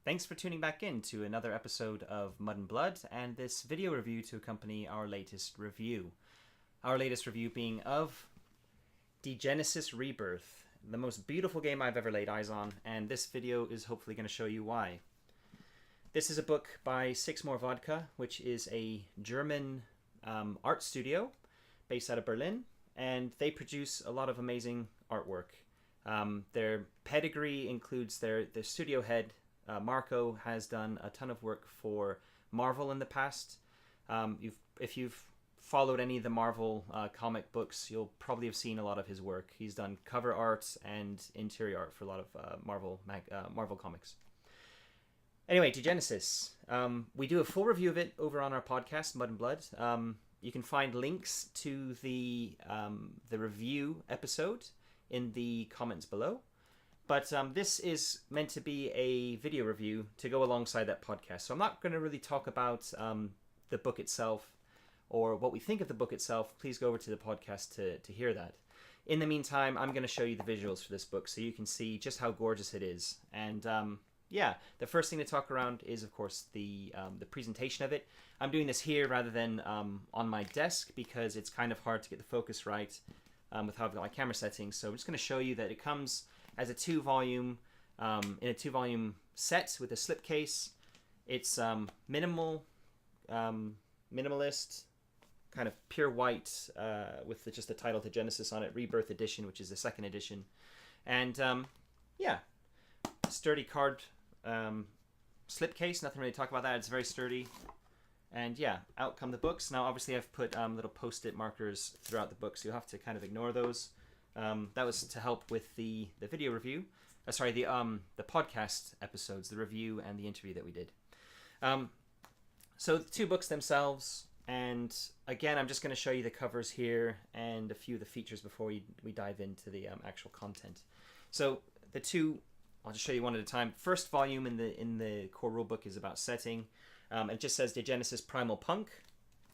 Thanks for tuning back in to another episode of Mud and Blood and this video review to accompany our latest review. Our latest review being of Degenesis Rebirth, the most beautiful game I've ever laid eyes on, and this video is hopefully going to show you why. This is a book by SixMoreVodka, which is a German art studio based out of Berlin, and they produce a lot of amazing artwork. Their pedigree includes their studio head, Marco, has done a ton of work for Marvel in the past. If you've followed any of the Marvel comic books, you'll probably have seen a lot of his work. He's done cover art and interior art for a lot of Marvel comics. Anyway, Degenesis. We do a full review of it over on our podcast, Mud and Blood. You can find links to the review episode in the comments below. But this is meant to be a video review to go alongside that podcast. So I'm not going to really talk about the book itself or what we think of the book itself. Please go over to the podcast to hear that. In the meantime, I'm going to show you the visuals for this book so you can see just how gorgeous it is. And yeah, the first thing to talk around is, of course, the presentation of it. I'm doing this here rather than on my desk because it's kind of hard to get the focus right with how I've got my camera settings. So I'm just going to show you that it comes as a two-volume set with a slipcase. It's minimalist, kind of pure white with just the title Degenesis on it, Rebirth Edition, which is the second edition. And yeah, sturdy card slipcase, nothing really to talk about that. It's very sturdy. And yeah, out come the books. Now obviously I've put little post-it markers throughout the book, so you'll have to kind of ignore those. That was to help with the video review. The podcast episodes, the review and the interview that we did. So the two books themselves, and again, I'm just going to show you the covers here and a few of the features before we dive into the actual content. So the two, I'll just show you one at a time. First volume in the core rulebook is about setting. It just says Degenesis Primal Punk.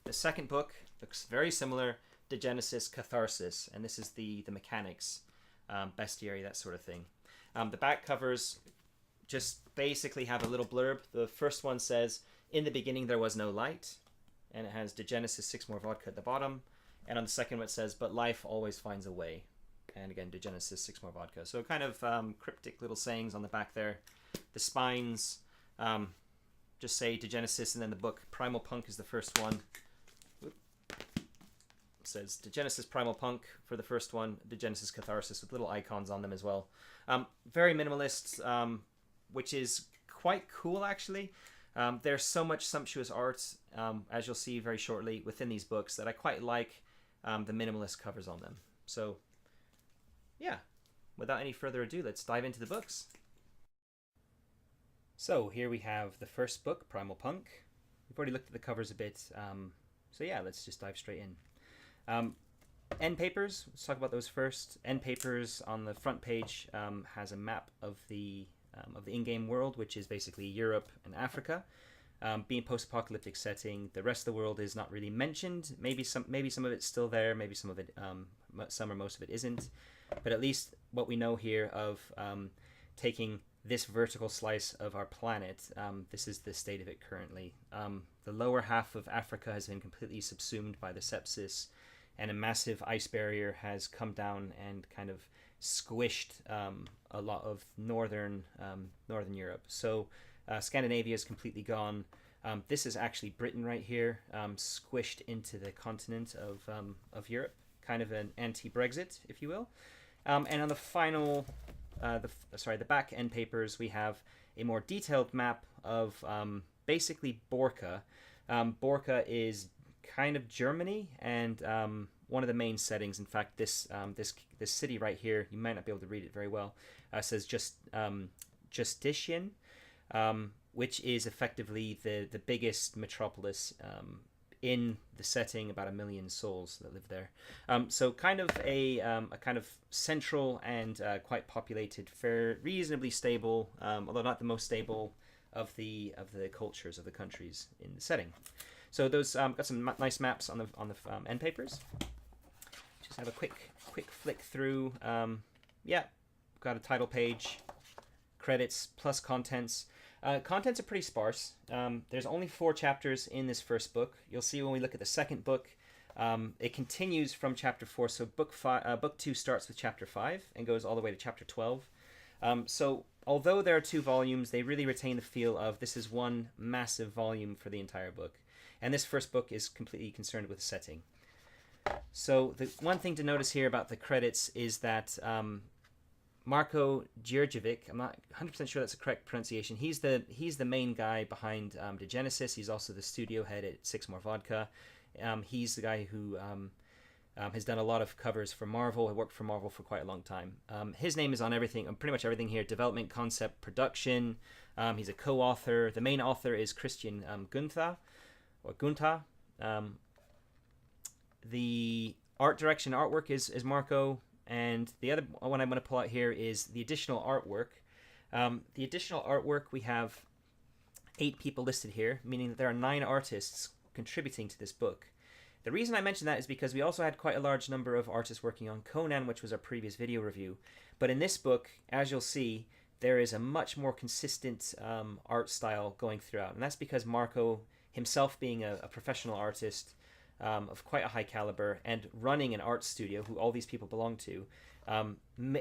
The second book looks very similar, Degenesis Catharsis, and this is the mechanics, bestiary, that sort of thing. The back covers just basically have a little blurb. The first one says, "In the beginning there was no light," and it has Degenesis SixMoreVodka at the bottom. And on the second one it says, "But life always finds a way." And again, Degenesis SixMoreVodka. So kind of cryptic little sayings on the back there. The spines just say Degenesis, and then the book Primal Punk is the first one. Says Degenesis Primal Punk for the first one, Degenesis Catharsis with little icons on them as well. Very minimalist, which is quite cool actually. There's so much sumptuous art, as you'll see very shortly within these books, that I quite like the minimalist covers on them. So yeah, without any further ado, let's dive into the books. So here we have the first book, Primal Punk. We've already looked at the covers a bit, so yeah, let's just dive straight in. End papers, let's talk about those first. End papers on the front page has a map of the in-game world, which is basically Europe and Africa. Being post-apocalyptic setting, the rest of the world is not really mentioned. Maybe some of it's still there, maybe some of it, some or most of it isn't. But at least what we know here of taking this vertical slice of our planet, this is the state of it currently. The lower half of Africa has been completely subsumed by the sepsis, and a massive ice barrier has come down and kind of squished a lot of northern Europe. So Scandinavia is completely gone. This is actually Britain right here, squished into the continent of Europe, kind of an anti-Brexit, if you will. And on the final, the back end papers, we have a more detailed map of basically Borka. Borka is kind of Germany, and one of the main settings, in fact, this city right here, you might not be able to read it very well, says Justitian, which is effectively the biggest metropolis in the setting, about 1 million souls that live there. So kind of a kind of central and quite populated, reasonably stable, although not the most stable of the cultures of the countries in the setting. So those got some nice maps on the end papers. Just have a quick flick through. Yeah, got a title page, credits plus contents. Contents are pretty sparse. There's only 4 chapters in this first book. You'll see when we look at the second book, it continues from chapter 4. So book 2 starts with chapter 5 and goes all the way to chapter 12. So although there are 2 volumes, they really retain the feel of this is one massive volume for the entire book. And this first book is completely concerned with setting. So the one thing to notice here about the credits is that Marko Djurdjevic, I'm not 100% sure that's the correct pronunciation. He's the main guy behind Degenesis. He's also the studio head at SixMoreVodka. He's the guy who has done a lot of covers for Marvel. He worked for Marvel for quite a long time. His name is on everything, pretty much everything here: development, concept, production. He's a co-author. The main author is Christian Gunther. The art direction, artwork is Marco. And the other one I'm going to pull out here is the additional artwork. The additional artwork, we have 8 people listed here, meaning that there are 9 artists contributing to this book. The reason I mention that is because we also had quite a large number of artists working on Conan, which was our previous video review. But in this book, as you'll see, there is a much more consistent art style going throughout. And that's because Marco, himself being a professional artist, of quite a high caliber and running an art studio, who all these people belong to,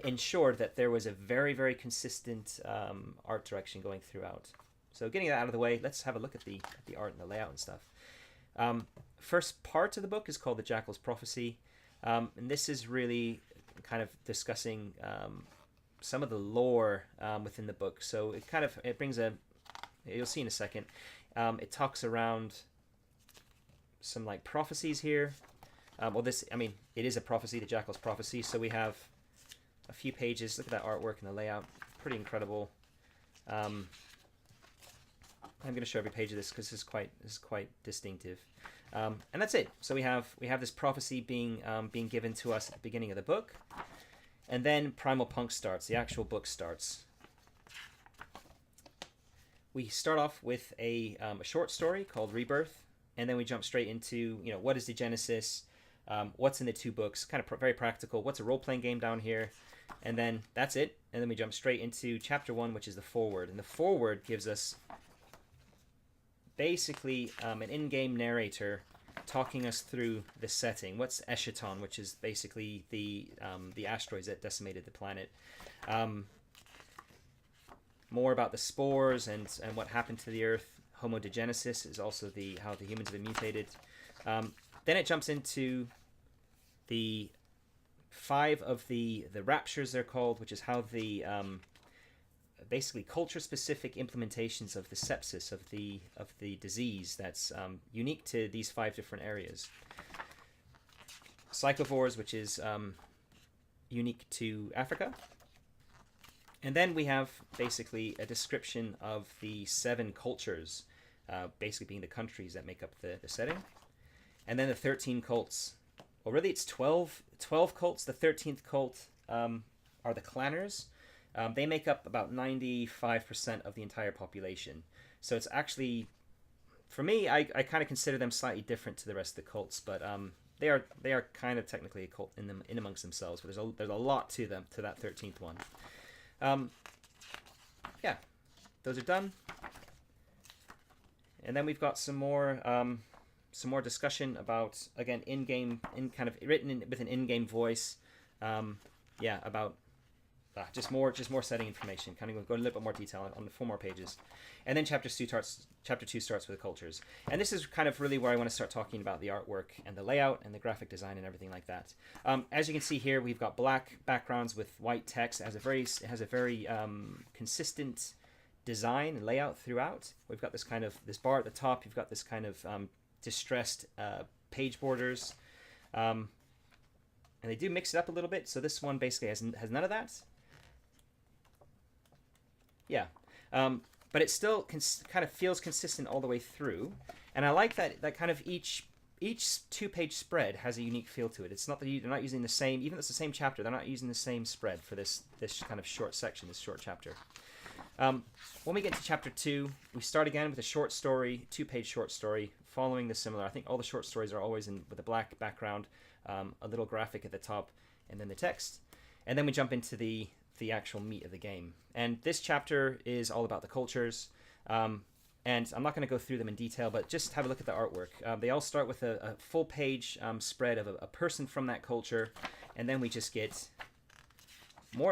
ensured that there was a very, very consistent art direction going throughout. So getting that out of the way, let's have a look at the art and the layout and stuff. First part of the book is called The Jackal's Prophecy, and this is really kind of discussing some of the lore within the book. So it brings you'll see in a second, it talks around some like prophecies here. It is a prophecy, the Jackal's Prophecy. So we have a few pages. Look at that artwork and the layout, pretty incredible. I'm going to show every page of this because this is quite distinctive. And that's it. So we have this prophecy being given to us at the beginning of the book, and then Primal Punk starts. The actual book starts. We start off with a short story called Rebirth. And then we jump straight into, what is Degenesis, what's in the 2 books, kind of very practical, what's a role-playing game down here, and then that's it. And then we jump straight into chapter 1, which is the foreword. And the foreword gives us basically an in-game narrator talking us through the setting. What's Eschaton, which is basically the asteroids that decimated the planet. More about the spores and what happened to the Earth. Homo degenesis is also how the humans have been mutated. Then it jumps into the 5 of the raptures, they're called, which is how the basically culture-specific implementations of the sepsis of the disease that's unique to these 5 different areas. Psychovores, which is unique to Africa. And then we have basically a description of the 7 cultures, basically being the countries that make up the setting. And then the 13 cults. Well, really it's 12 cults. The 13th cult are the clanners. They make up about 95% of the entire population. So it's actually, for me, I kind of consider them slightly different to the rest of the cults, but they are kind of technically a cult in amongst themselves. But there's a lot to them, to that 13th one. Yeah, those are done, and then we've got some more discussion about, again, kind of written with an in-game voice. About just more setting information. Kind of go a little bit more detail on the 4 more pages, and then chapter 2 starts with the cultures. And this is kind of really where I want to start talking about the artwork and the layout and the graphic design and everything like that. As you can see here, we've got black backgrounds with white text. It has a very consistent design and layout throughout. We've got this bar at the top. You've got this kind of distressed page borders, and they do mix it up a little bit. So this one basically has none of that. Yeah. But it still kind of feels consistent all the way through, and I like that kind of each 2-page spread has a unique feel to it. It's not that they're not using the same, even though it's the same chapter, they're not using the same spread for this kind of short section, this short chapter. When we get to chapter 2, we start again with a short story, 2-page short story, following the similar. I think all the short stories are always with a black background, a little graphic at the top, and then the text, and then we jump into the actual meat of the game. And this chapter is all about the cultures. And I'm not going to go through them in detail, but just have a look at the artwork. They all start with a full page spread of a person from that culture, and then we just get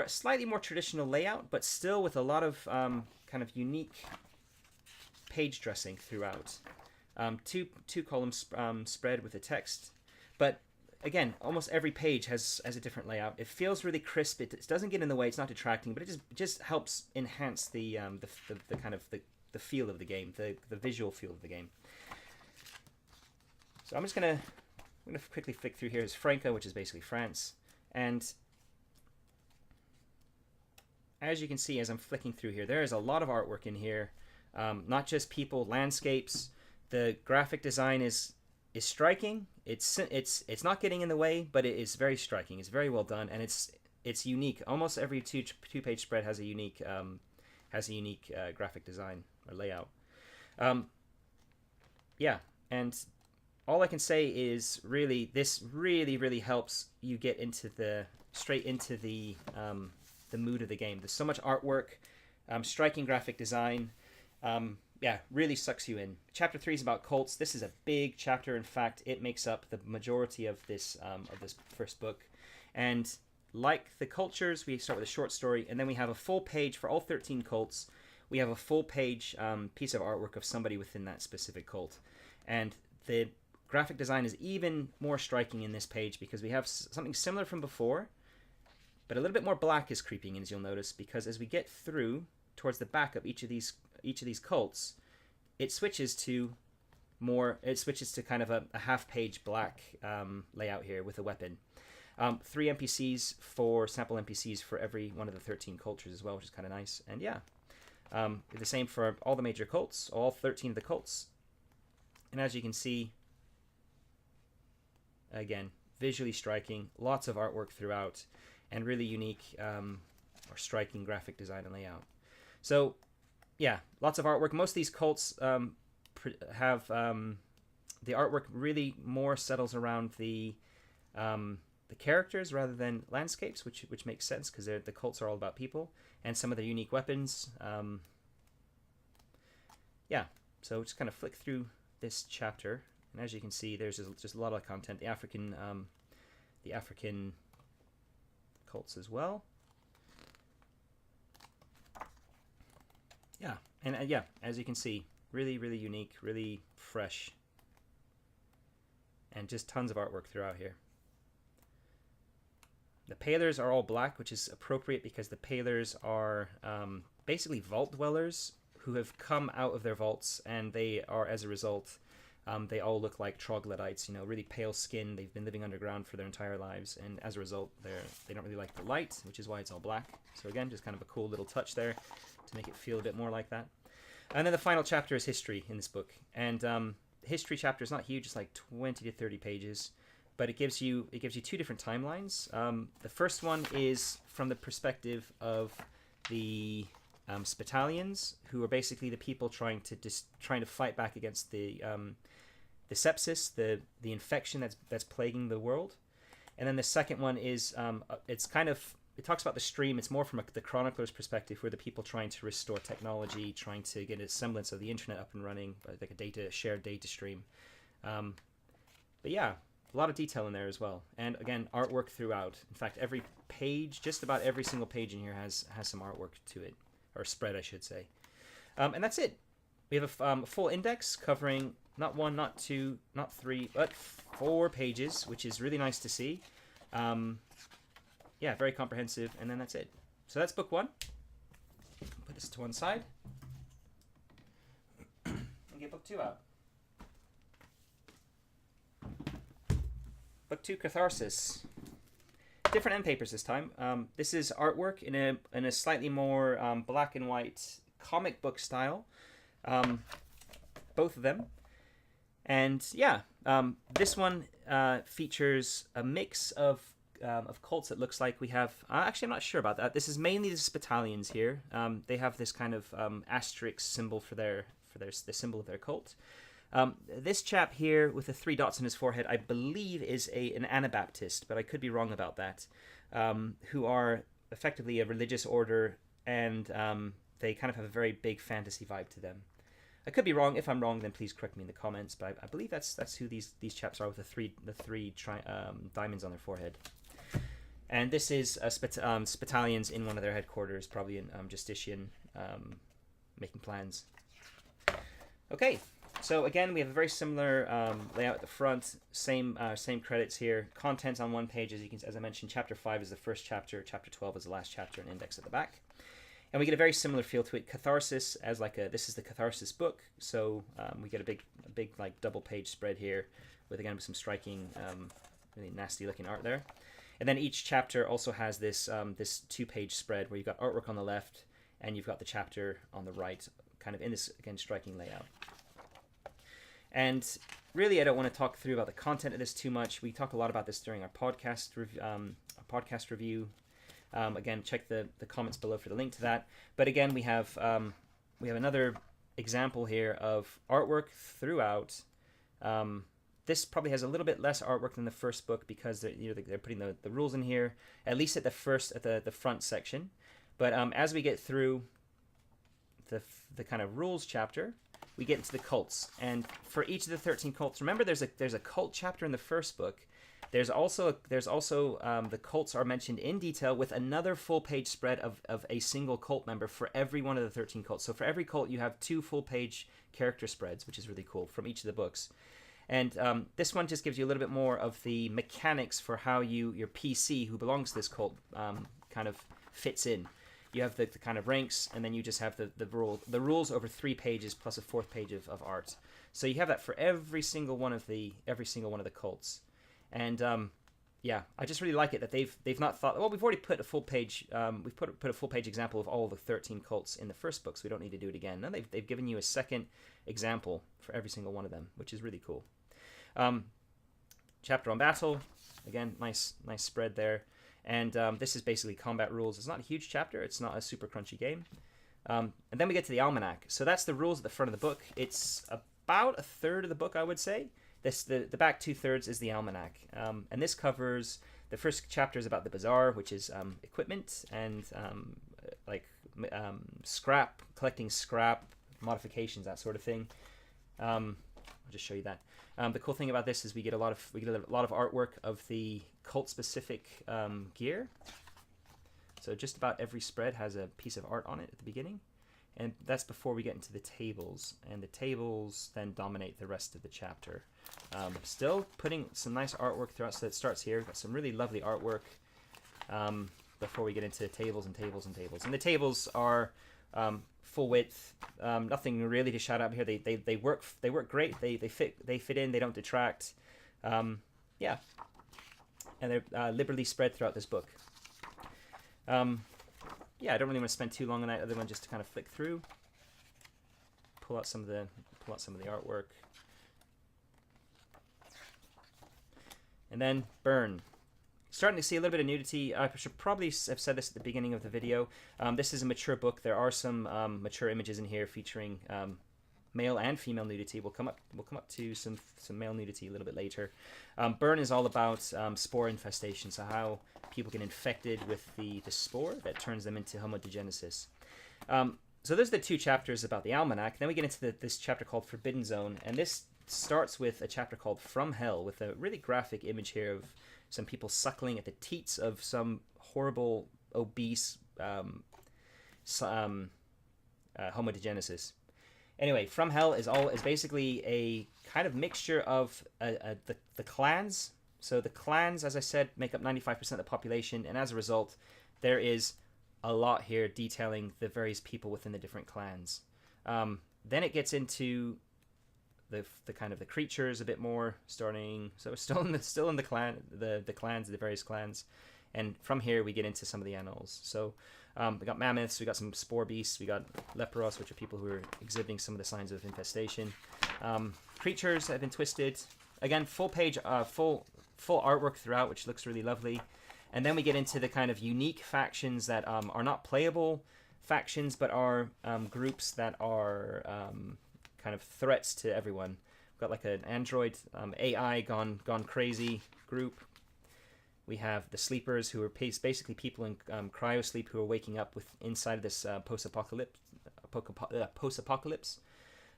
slightly more traditional layout, but still with a lot of kind of unique page dressing throughout. Two columns spread with the text, but again, almost every page has a different layout. It feels really crisp. It doesn't get in the way. It's not detracting, but it just helps enhance the kind of the feel of the game, the visual feel of the game. So I'm gonna quickly flick through here. Is Franca, which is basically France, and as you can see, as I'm flicking through here, there is a lot of artwork in here. Not just people, landscapes. The graphic design is striking. It's not getting in the way, but it is very striking. It's very well done, and it's unique. Almost every two-page spread has a unique graphic design or layout. Yeah, and all I can say is really this really helps you get straight into the mood of the game. There's so much artwork, striking graphic design. Yeah, really sucks you in. Chapter 3 is about cults. This is a big chapter. In fact, it makes up the majority of this first book. And like the cultures, we start with a short story, and then we have a full page for all 13 cults. We have a full page piece of artwork of somebody within that specific cult. And the graphic design is even more striking in this page because we have something similar from before, but a little bit more black is creeping in, as you'll notice, because as we get through towards the back of each of these cults, it switches to kind of a half-page black layout here with a weapon. 3 NPCs sample NPCs for every one of the 13 cultures as well, which is kind of nice. And yeah, the same for all the major cults, all 13 of the cults. And as you can see, again, visually striking, lots of artwork throughout, and really unique or striking graphic design and layout. So yeah, lots of artwork. Most of these cults have the artwork really more settles around the characters rather than landscapes, which makes sense because the cults are all about people and some of their unique weapons. Yeah, so just kind of flick through this chapter, and as you can see, there's just a lot of content. The African cults as well. Yeah, and yeah, as you can see, really unique, really fresh, and just tons of artwork throughout here. The Palers are all black, which is appropriate because the Palers are basically vault dwellers who have come out of their vaults, and they are, as a result, they all look like troglodytes, really pale skin. They've been living underground for their entire lives, and as a result, they don't really like the light, which is why it's all black. So again, just kind of a cool little touch there to make it feel a bit more like that. And then the final chapter is history in this book, and the history chapter is not huge; it's like 20 to 30 pages, but it gives you 2 different timelines. The first one is from the perspective of the Spitalians, who are basically the people trying to fight back against the sepsis, the infection that's plaguing the world. And then the second one is it talks about the stream. It's more from the chronicler's perspective, who are the people trying to restore technology, trying to get a semblance of the internet up and running, like a shared data stream. But yeah, a lot of detail in there as well, and again, artwork throughout. In fact, every page, just about every single page in here has some artwork to it, or spread, I should say. And that's it. We have a full index covering not 1, not 2, not 3, but 4 pages, which is really nice to see. Yeah, very comprehensive, and then that's it. So that's book 1. Put this to one side and get book 2 out. Book 2, Catharsis. Different end papers this time. This is artwork in a slightly more black and white comic book style. Both of them. And yeah, this one features a mix of cults. It looks like we have. Actually, I'm not sure about that. This is mainly the Spitalians here. They have this kind of asterisk symbol for the symbol of their cult. This chap here with the 3 dots on his forehead, I believe, is an Anabaptist, but I could be wrong about that. Who are effectively a religious order, and they kind of have a very big fantasy vibe to them. I could be wrong. If I'm wrong, then please correct me in the comments. But I believe that's who these chaps are with the three diamonds on their forehead. And this is Spitalians in one of their headquarters, probably in Justitian, making plans. Okay, so again, we have a very similar layout at the front. Same credits here. Contents on one page, as I mentioned. Chapter 5 is the first chapter. Chapter 12 is the last chapter, and index at the back. And we get a very similar feel to it. Catharsis as this is the Catharsis book. So we get a big like double page spread here with again some striking, really nasty looking art there. And then each chapter also has this 2-page spread where you've got artwork on the left and you've got the chapter on the right, kind of in this again striking layout. And really, I don't want to talk through about the content of this too much. We talk a lot about this during our podcast review. Again, check the comments below for the link to that. But again, we have another example here of artwork throughout. This probably has a little bit less artwork than the first book because they're putting the rules in here, at least at the front section. But as we get through the kind of rules chapter, we get into the cults. And for each of the 13 cults, remember there's a cult chapter in the first book. There's also the cults are mentioned in detail with another full-page spread of a single cult member for every one of the 13 cults. So for every cult, you have 2 full-page character spreads, which is really cool, from each of the books. And this one just gives you a little bit more of the mechanics for how your PC, who belongs to this cult, kind of fits in. You have the kind of ranks, and then you just have the rules over 3 pages plus a 4th page of art. So you have that for every single one of the cults. And yeah, I just really like it that they've not thought, well, we've already put a full page we've put a full page example of all the 13 cults in the first book, so we don't need to do it again. No, they've given you a second example for every single one of them, which is really cool. Chapter on battle, again, nice spread there. And this is basically combat rules. It's not a huge chapter. It's not a super crunchy game. And then we get to the almanac. So that's the rules at the front of the book. It's about a third of the book, I would say. The back 2/3 is the almanac. And this covers, the first chapter is about the bazaar, which is equipment and scrap, collecting scrap, modifications, that sort of thing. I'll just show you that. The cool thing about this is we get a lot of artwork of the cult specific gear. So just about every spread has a piece of art on it at the beginning, and that's before we get into the tables. And the tables then dominate the rest of the chapter. Still putting some nice artwork throughout. So it starts here. We've got some really lovely artwork before we get into tables and tables and tables. And the tables are full width. Nothing really to shout out here. They work great. They fit in. They don't detract. Yeah, and they're liberally spread throughout this book. Yeah, I don't really want to spend too long on that other one, just to kind of flick through, pull out some of the artwork, and then burn. Starting to see a little bit of nudity. I should probably have said this at the beginning of the video. This is a mature book. There are some mature images in here featuring male and female nudity. We'll come up to some male nudity a little bit later. Burn is all about spore infestation, so how people get infected with the spore that turns them into homodegenesis. So those are the 2 chapters about the almanac. Then we get into this chapter called Forbidden Zone, and this starts with a chapter called From Hell, with a really graphic image here of some people suckling at the teats of some horrible, obese homodegenesis. Anyway, From Hell is basically a kind of mixture of the clans. So the clans, as I said, make up 95% of the population, and as a result, there is a lot here detailing the various people within the different clans. Then it gets into the kind of the creatures a bit more, starting. So still in the clan, the clans, the various clans, and from here we get into some of the animals. So we got mammoths, we got some spore beasts, we got leperos, which are people who are exhibiting some of the signs of infestation. Creatures have been twisted. Again, full page, full artwork throughout, which looks really lovely. And then we get into the kind of unique factions that are not playable factions, but are groups that are kind of threats to everyone. We've got like an android AI gone crazy group. We have the sleepers, who are basically people in cryosleep who are waking up inside of this post-apocalypse.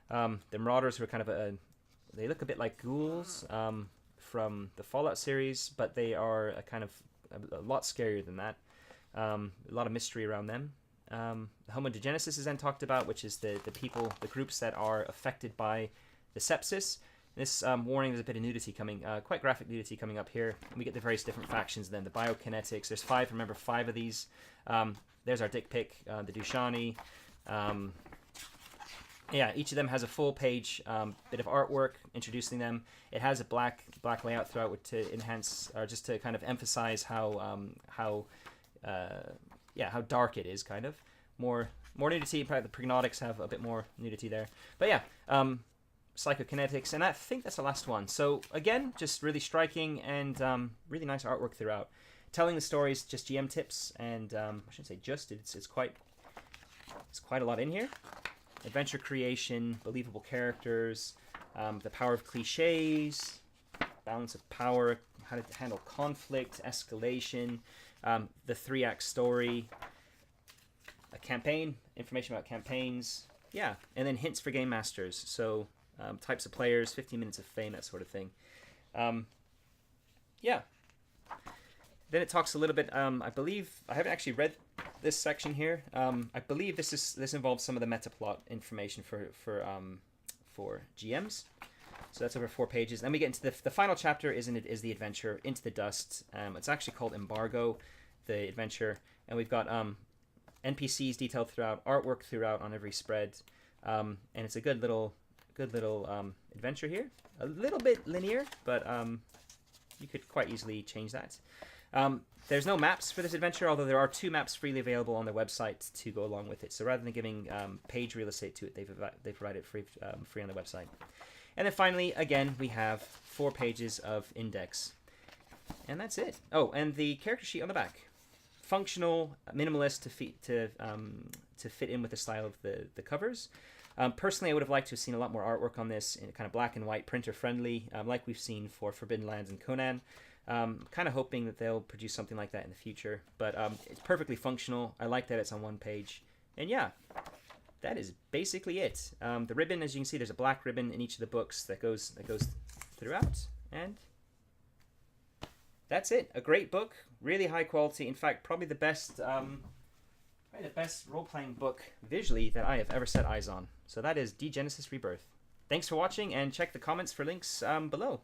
The Marauders, who are kind of they look a bit like ghouls from the Fallout series, but they are a lot scarier than that. A lot of mystery around them. Homo Degenesis is then talked about, which is the people, the groups that are affected by the sepsis. This warning, there's a bit of nudity coming, quite graphic nudity coming up here. We get the various different factions then, the biokinetics. There's 5, remember 5 of these. There's our dick pic, the Dushani. Yeah, each of them has a full page bit of artwork introducing them. It has a black layout throughout to enhance, or just to kind of emphasize how dark it is, kind of. More nudity. Probably the Prognotics have a bit more nudity there. But yeah, Psychokinetics, and I think that's the last one. So again, just really striking and really nice artwork throughout. Telling the stories, just GM tips, and I shouldn't say just, it's quite a lot in here. Adventure creation, believable characters, the power of cliches, balance of power, how to handle conflict, escalation, the 3-act story, a campaign, information about campaigns, yeah, and then hints for game masters. So types of players, 15 minutes of fame, that sort of thing. Yeah. Then it talks a little bit. I believe I haven't actually read this section here. I believe this involves some of the meta plot information for GMs. So that's over 4 pages. Then we get into the final chapter. Is the adventure Into the Dust? It's actually called Embargo, the adventure, and we've got NPCs detailed throughout, artwork throughout on every spread, and it's a good little adventure here. A little bit linear, but you could quite easily change that. There's no maps for this adventure, although there are 2 maps freely available on their website to go along with it. So rather than giving page real estate to it, they provide it free on their website. And then finally, again, we have 4 pages of index. And that's it. Oh, and the character sheet on the back. Functional, minimalist to fit in with the style of the covers. Personally, I would have liked to have seen a lot more artwork on this, in kind of black and white, printer friendly, like we've seen for Forbidden Lands and Conan. Kind of hoping that they'll produce something like that in the future, but it's perfectly functional. I like that it's on 1 page, and yeah, that is basically it. The ribbon, as you can see, there's a black ribbon in each of the books that goes throughout, and that's it. A great book, really high quality. In fact, probably the best role-playing book visually that I have ever set eyes on. So that is Degenesis Rebirth. Thanks for watching, and check the comments for links below.